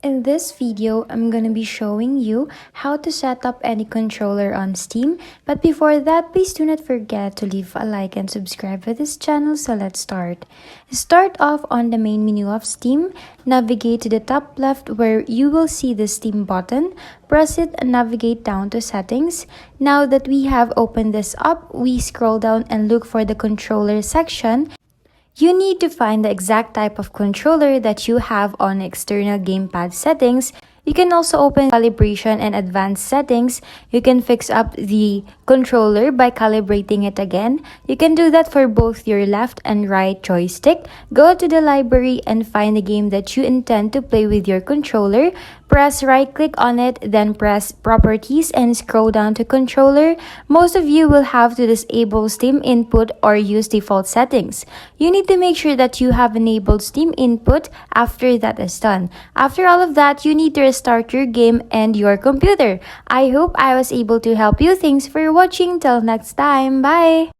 In this video, I'm gonna be showing you how to set up any controller on Steam. But before that, please do not forget to leave a like and subscribe to this channel. So let's start. Start off on the main menu of Steam. Navigate to the top left where you will see the Steam button. Press it and navigate down to settings. Now that we have opened this up, we scroll down and look for the controller section. You need to find the exact type of controller that you have on external gamepad settings. You can also open calibration and advanced settings. You can fix up the controller by calibrating it again. You can do that for both your left and right joystick. Go to the library and find the game that you intend to play with your controller. Press right click on it, then press properties and scroll down to controller. Most of you will have to disable Steam input or use default settings. You need to make sure that you have enabled Steam input after that is done. After all of that, you need to restart your game and your computer. I hope I was able to help you. Thanks for watching. Till next time. Bye!